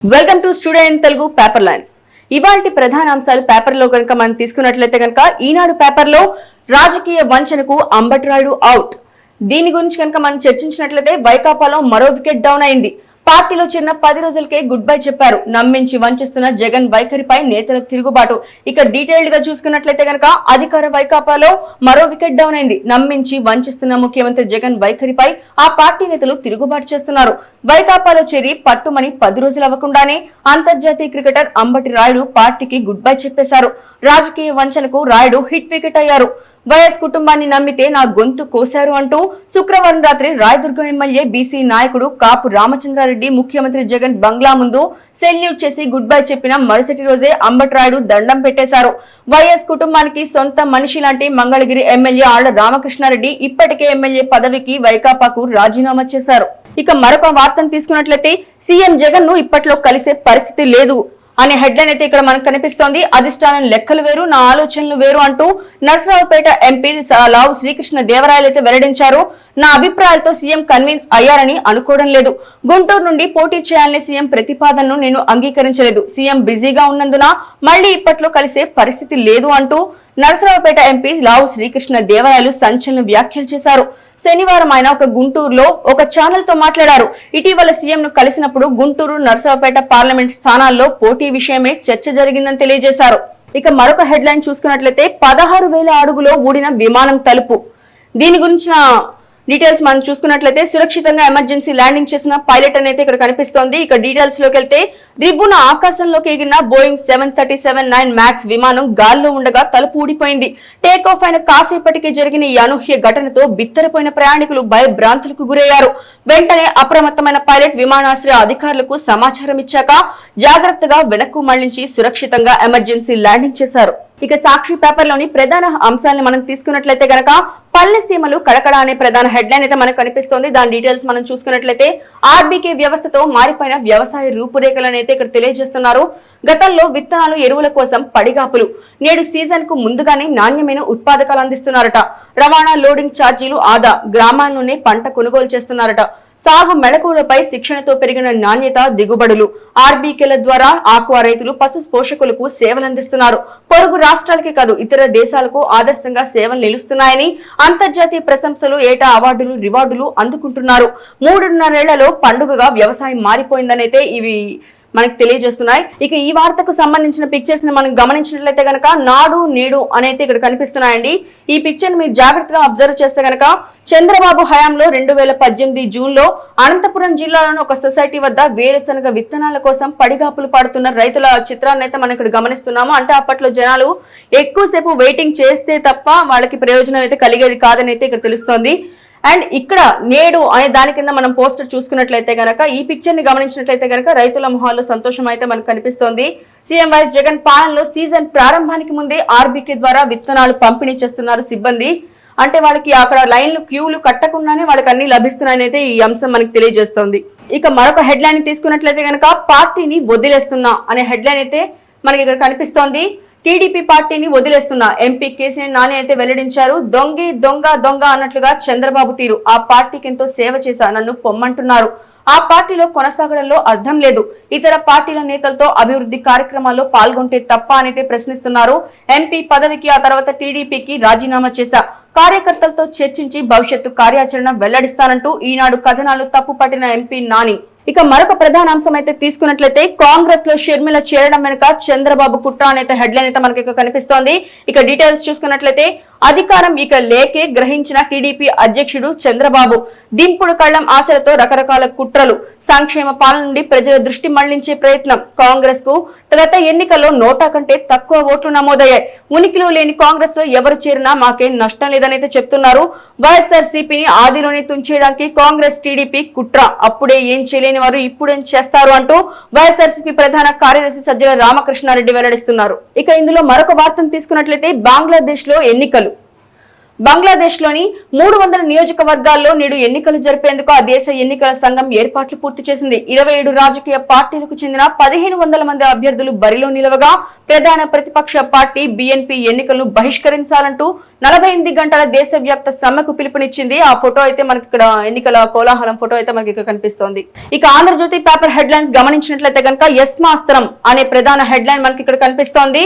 Welcome to student Telugu paper lines. ఇవాల్టి ప్రధాన అంశాలు పేపర్ లో కనుక మనం తీసుకున్నట్లయితే కనుక ఈనాడు పేపర్ లో రాజకీయ వంచనకు అంబటి రాయుడు అవుట్. దీని గురించి కనుక మనం చర్చించినట్లయితే వైకాపాలో మరో వికెట్ డౌన్ అయింది. పార్టీలో చిన్న 10 రోజులకే గుడ్ బై చెప్పారు. నమ్మించి వంచిస్తున్న జగన్ వైఖరిపై నేతల తిరుగుబాటు. ఇక డీటెయిల్డ్ గా చూసుకున్నట్లయితే కనుక అధికార వైకాపాలో మరో వికెట్ డౌన్ అయింది. నమ్మించి వంచిస్తున్న ముఖ్యమంత్రి జగన్ వైఖరిపై ఆ పార్టీ నేతలు తిరుగుబాటు చేస్తున్నారు. వైకాపాలో చేరి పట్టుమని 10 రోజులు అవ్వకుండానే అంతర్జాతీయ క్రికెటర్ అంబటి రాయుడు పార్టీకి గుడ్ బై చెప్పేశారు. రాజకీయ వంచనకు రాయుడు హిట్ వికెట్ అయ్యారు. వైఎస్ కుటుంబాన్ని నమ్మితే నా గొంతు కోశారు అంటూ శుక్రవారం రాత్రి రాయదుర్గం ఎమ్మెల్యే బీసీ నాయకుడు కాపు రామచంద్రారెడ్డి ముఖ్యమంత్రి జగన్ బంగ్లా ముందు సెల్యూట్ చేసి గుడ్ బై చెప్పిన మరుసటి రోజే అంబటి రాయుడు దండం పెట్టేశారు. వైఎస్ కుటుంబానికి సొంత మనిషి లాంటి మంగళగిరి ఎమ్మెల్యే ఆళ్ల రామకృష్ణారెడ్డి ఇప్పటికే ఎమ్మెల్యే పదవికి వైకాపాకు రాజీనామా చేశారు. ఇక మరొక వార్తను తీసుకున్నట్లయితే సీఎం జగన్ ను ఇప్పట్లో కలిసే పరిస్థితి లేదు అనే హెడ్లైన్ అయితే ఇక్కడ మనకు కనిపిస్తోంది. అధిష్టానం లెక్కలు వేరు, నా ఆలోచనలు వేరు అంటూ నర్సరావుపేట ఎంపీ లావు శ్రీకృష్ణ దేవరాయలు అయితే వెల్లడించారు. నా అభిప్రాయాలతో సీఎం కన్విన్స్ అయ్యారని అనుకోవడం లేదు. గుంటూరు నుండి పోటీ చేయాలనే సీఎం ప్రతిపాదనను నేను అంగీకరించలేదు. సీఎం బిజీగా ఉన్నందున మళ్లీ ఇప్పట్లో కలిసే పరిస్థితి లేదు అంటూ నర్సరావుపేట ఎంపీ లావు శ్రీకృష్ణ దేవరాయలు సంచలన వ్యాఖ్యలు చేశారు. శనివారం ఆయన ఒక గుంటూరులో ఒక ఛానల్ తో మాట్లాడారు. ఇటీవల సీఎం ను కలిసినప్పుడు గుంటూరు, నర్సరావుపేట పార్లమెంట్ స్థానాల్లో పోటీ విషయమే చర్చ జరిగిందని తెలియజేశారు. ఇక మరొక హెడ్లైన్ చూసుకున్నట్లయితే 16,000 అడుగులో ఊడిన విమానం తలుపు. దీని గురించిన డీటెయిల్స్ మనం చూసుకున్నట్లయితే సురక్షితంగా ఎమర్జెన్సీ ల్యాండింగ్ చేసిన పైలట్ అనేది ఇక్కడ కనిపిస్తోంది. ఇక డీటెయిల్స్ లోకి వెళ్తే రివ్వున ఆకాశంలోకి ఎగిరిన బోయింగ్ 737-9 మ్యాక్స్ విమానం గాల్లో ఉండగా తలుపు ఊడిపోయింది. టేక్ ఆఫ్ అయిన కాసేపటికి జరిగిన ఈ అనూహ్య ఘటనతో బిత్తరపోయిన ప్రయాణికులు భయభ్రాంతులకు గురయ్యారు. వెంటనే అప్రమత్తమైన పైలట్ విమానాశ్రయ అధికారులకు సమాచారం ఇచ్చాక జాగ్రత్తగా వెనక్కు మళ్లించి సురక్షితంగా ఎమర్జెన్సీ ల్యాండింగ్ చేశారు. ఇక సాక్షి పేపర్ లోని ప్రధాన అంశాలను మనం తీసుకున్నట్లయితే గనక పల్లె సీమలు కడకడ అనే ప్రధాన హెడ్లైన్ అయితే మనకు కనిపిస్తోంది. దాని డీటెయిల్స్ మనం చూసుకున్నట్లయితే ఆర్బీకే వ్యవస్థతో మారిపోయిన వ్యవసాయ రూపురేఖలను అయితే ఇక్కడ తెలియజేస్తున్నారు. గతంలో విత్తనాలు, ఎరువుల కోసం పడిగాపులు, నేడు సీజన్ కు ముందుగానే నాణ్యమైన ఉత్పాదకాలు అందిస్తున్నారట. రవాణా, లోడింగ్ ఛార్జీలు ఆదా, గ్రామాల్లోనే పంట కొనుగోలు చేస్తున్నారట. సాగు మెళకువలపై శిక్షణతో పెరిగిన నాణ్యత, దిగుబడులు. ఆర్బీకేల ద్వారా ఆక్వా రైతులు, పశు పోషకులకు సేవలందిస్తున్నారు. పొరుగు రాష్ట్రాలకే కాదు ఇతర దేశాలకు ఆదర్శంగా సేవలు నిలుస్తున్నాయని అంతర్జాతీయ ప్రశంసలు, ఏటా అవార్డులు, రివార్డులు అందుకుంటున్నారు. 3.5 ఏళ్లలో పండుగగా వ్యవసాయం మారిపోయిందనైతే ఇవి మనకు తెలియజేస్తున్నాయి. ఇక ఈ వార్తకు సంబంధించిన పిక్చర్స్ ని మనం గమనించినట్లయితే గనక నాడు నేడు అనేది ఇక్కడ కనిపిస్తున్నాయండి. ఈ పిక్చర్ మీరు జాగ్రత్తగా అబ్జర్వ్ చేస్తే గనక చంద్రబాబు హయాంలో 2018 జూన్ లో అనంతపురం జిల్లాలోని ఒక సొసైటీ వద్ద వేరుశనగ విత్తనాల కోసం పడిగాపులు పడుతున్న రైతుల చిత్రాన్ని అయితే మనం ఇక్కడ గమనిస్తున్నాము. అంటే అప్పట్లో జనాలు ఎక్కువసేపు వెయిటింగ్ చేస్తే తప్ప వాళ్ళకి ప్రయోజనం అయితే కలిగేది కాదని అయితే ఇక్కడ తెలుస్తోంది. అండ్ ఇక్కడ నేడు అనే దాని కింద మనం పోస్టర్ చూసుకున్నట్లయితే గనక ఈ పిక్చర్ ని గమనించినట్లయితే గనక రైతుల మొహాల్లో సంతోషం అయితే మనకు కనిపిస్తోంది. సీఎం వైఎస్ జగన్ పాలనలో సీజన్ ప్రారంభానికి ముందే ఆర్బీకే ద్వారా విత్తనాలు పంపిణీ చేస్తున్నారు సిబ్బంది. అంటే వాళ్ళకి అక్కడ లైన్లు, క్యూలు కట్టకుండానే వాళ్ళకి అన్ని లభిస్తున్నాయని అయితే ఈ అంశం మనకి తెలియజేస్తోంది. ఇక మరొక హెడ్లైన్ తీసుకున్నట్లయితే గనక పార్టీని వదిలేస్తున్నా అనే హెడ్లైన్ అయితే మనకి ఇక్కడ కనిపిస్తోంది. టీడీపీ పార్టీని వదిలేస్తున్న ఎంపీ కేసీఆర్ నాని అయితే వెల్లడించారు. దొంగే దొంగ దొంగ అన్నట్లుగా చంద్రబాబు తీరు. ఆ పార్టీకి ఎంతో సేవ చేశా, నన్ను పొమ్మంటున్నారు. ఆ పార్టీలో కొనసాగడంలో అర్థం లేదు. ఇతర పార్టీల నేతలతో అభివృద్ధి కార్యక్రమాల్లో పాల్గొంటే తప్ప అనేది ప్రశ్నిస్తున్నారు. ఎంపీ పదవికి ఆ తర్వాత టీడీపీకి రాజీనామా చేశా, కార్యకర్తలతో చర్చించి భవిష్యత్తు కార్యాచరణ వెల్లడిస్తానంటూ ఈనాడు కథనాలు తప్పు పట్టిన ఎంపీ నాని. ఇక మరొక ప్రధాన అంశం అయితే తీసుకున్నట్లయితే కాంగ్రెస్ లో షర్మిల చేరడం వెనుక చంద్రబాబు కుట్ర అనేది హెడ్లైన్ అయితే మనకి కనిపిస్తోంది. ఇక డీటెయిల్స్ చూసుకున్నట్లయితే అధికారం ఇక లేకే గ్రహించిన టీడీపీ అధ్యక్షుడు చంద్రబాబు దింపుడు కళ్లం ఆశలతో రకరకాల కుట్రలు, సంక్షేమ పాలన నుండి ప్రజల దృష్టి మళ్లించే ప్రయత్నం. కాంగ్రెస్ కు గత ఎన్నికల్లో నోటా కంటే తక్కువ ఓట్లు నమోదయ్యాయి. ఉనికిలో లేని కాంగ్రెస్ లో ఎవరు చేరినా మాకేం నష్టం లేదనైతే చెప్తున్నారు. వైఎస్ఆర్సీపీని ఆదిలోనే తుంచేయడానికి కాంగ్రెస్, టీడీపీ కుట్ర. అప్పుడే ఏం చేయలేని వారు ఇప్పుడేం చేస్తారు అంటూ వైఎస్ఆర్సీపీ ప్రధాన కార్యదర్శి సజ్జల రామకృష్ణారెడ్డి వెల్లడిస్తున్నారు. ఇక ఇందులో మరొక వార్తను తీసుకున్నట్లయితే బంగ్లాదేశ్ లో ఎన్నికలు. బంగ్లాదేశ్ లోని 300 నియోజకవర్గాల్లో నేడు ఎన్నికలు జరిపేందుకు ఆ దేశ ఎన్నికల సంఘం ఏర్పాట్లు పూర్తి చేసింది. 27 రాజకీయ పార్టీలకు చెందిన 1500 మంది అభ్యర్థులు బరిలో నిలవగా ప్రధాన ప్రతిపక్ష పార్టీ బీఎన్పీ ఎన్నికలను బహిష్కరించాలంటూ 48 గంటల దేశవ్యాప్త సమ్మెకు పిలుపునిచ్చింది. ఆ ఫోటో అయితే మనకి ఇక్కడ ఎన్నికల కోలాహలం ఫోటో అయితే మనకి ఇక్కడ కనిపిస్తోంది. ఇక ఆంధ్రజ్యోతి పేపర్ హెడ్ లైన్స్ గమనించినట్లయితే కనుక యస్మాస్త్రం అనే ప్రధాన హెడ్ లైన్ మనకి ఇక్కడ కనిపిస్తోంది.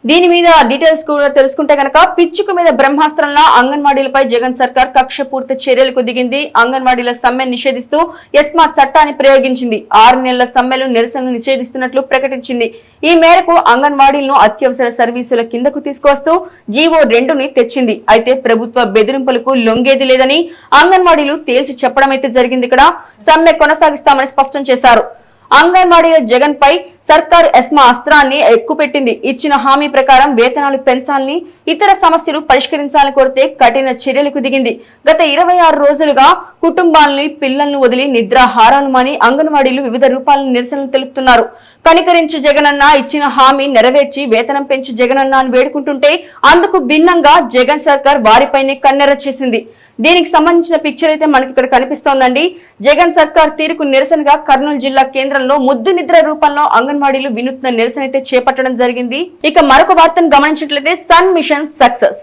దీని మీద డీటెయిల్స్ కూడా తెలుసుకుంటే కనుక పిచ్చుకు మీద బ్రహ్మాస్త్రంలా అంగన్వాడీలపై జగన్ సర్కార్ కక్షపూర్తి చర్యలకు దిగింది. అంగన్వాడీల సమ్మె నిషేధిస్తూ యస్మా చట్టాన్ని ప్రయోగించింది. 6 నెలల సమ్మెలు నిరసనలు నిషేధిస్తున్నట్లు ప్రకటించింది. ఈ మేరకు అంగన్వాడీలను అత్యవసర సర్వీసుల కిందకు తీసుకొస్తూ జీవో 2ని తెచ్చింది. అయితే ప్రభుత్వ బెదిరింపులకు లొంగేది లేదని అంగన్వాడీలు తేల్చి చెప్పడం అయితే జరిగింది. ఇక్కడ సమ్మె కొనసాగిస్తామని స్పష్టం చేశారు. అంగన్వాడీల జగన్ పై సర్కారు ఎస్మా అస్త్రాన్ని ఎక్కుపెట్టింది. ఇచ్చిన హామీ ప్రకారం వేతనాలు పెంచాలని, ఇతర సమస్యలు పరిష్కరించాలని కోరితే కఠిన చర్యలకు దిగింది. గత 26 రోజులుగా కుటుంబాలని, పిల్లలను వదిలి నిద్రాహారాలు మాని అంగన్వాడీలు వివిధ రూపాలను నిరసనలు తెలుపుతున్నారు. కనికరించు జగనన్న, ఇచ్చిన హామీ నెరవేర్చి వేతనం పెంచు జగనన్న అని వేడుకుంటుంటే అందుకు భిన్నంగా జగన్ సర్కార్ వారిపైనే కన్నెర చేసింది. దీనికి సంబంధించిన పిక్చర్ అయితే మనకి ఇక్కడ కనిపిస్తోందండి. జగన్ సర్కార్ తీరుకు నిరసనగా కర్నూలు జిల్లా కేంద్రంలో ముద్దు నిద్ర రూపంలో అంగన్వాడీలు వినూత్న నిరసన అయితే చేపట్టడం జరిగింది. ఇక మరొక వార్తను గమనించినట్లయితే సన్ మిషన్ సక్సెస్.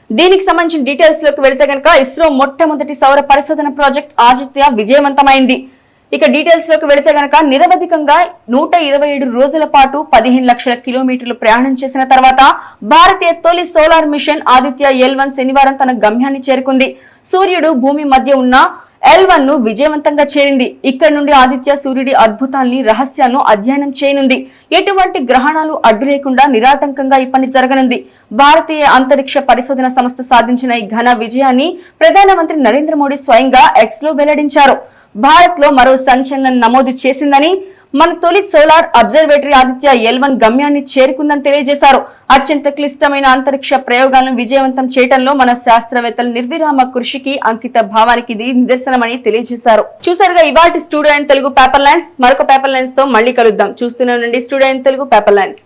దీనికి సంబంధించిన డీటెయిల్స్ లోకి వెళితే కనుక ఇస్రో మొట్టమొదటి సౌర పరిశోధన ప్రాజెక్ట్ ఆదిత్య విజయవంతమైంది. ఇక డీటెయిల్స్ లోకి వెళితే గనక నిరవధికంగా 127 రోజుల పాటు 15 లక్షల కిలోమీటర్లు ప్రయాణం చేసిన తర్వాత భారతీయ తొలి సోలార్ మిషన్ ఆదిత్య L1 శనివారం తన గమ్యాన్ని చేరుకుంది. సూర్యుడు భూమి మధ్య ఉన్న L1 ను విజయవంతంగా చేరింది. ఇక్కడ నుండి ఆదిత్య సూర్యుడి అద్భుతాల్ని, రహస్యాలను అధ్యయనం చేయనుంది. ఎటువంటి గ్రహణాలు అడ్డు లేకుండా నిరాటంకంగా ఈ పని జరగనుంది. భారతీయ అంతరిక్ష పరిశోధన సంస్థ సాధించిన ఈ ఘన విజయాన్ని ప్రధానమంత్రి నరేంద్ర మోడీ స్వయంగా ఎక్స్ లో వెల్లడించారు. భారత్ లో మరో సంచలనం నమోదు చేసిందని, మన తొలి సోలార్ అబ్జర్వేటరీ ఆదిత్య L1 గమ్యాన్ని చేరుకుందని తెలియజేశారు. అత్యంత క్లిష్టమైన అంతరిక్ష ప్రయోగాలను విజయవంతం చేయడంలో మన శాస్త్రవేత్తల నిర్విరామ కృషికి, అంకిత భావానికి ఇది నిదర్శనమని తెలియజేశారు. చూసారుగా ఇవాల్టి studio in Telugu paper lines. మరొక పేపర్ లైన్స్ తో మళ్ళీ కలుద్దాం. చూస్తూనే ఉండండి studio in Telugu paper lines.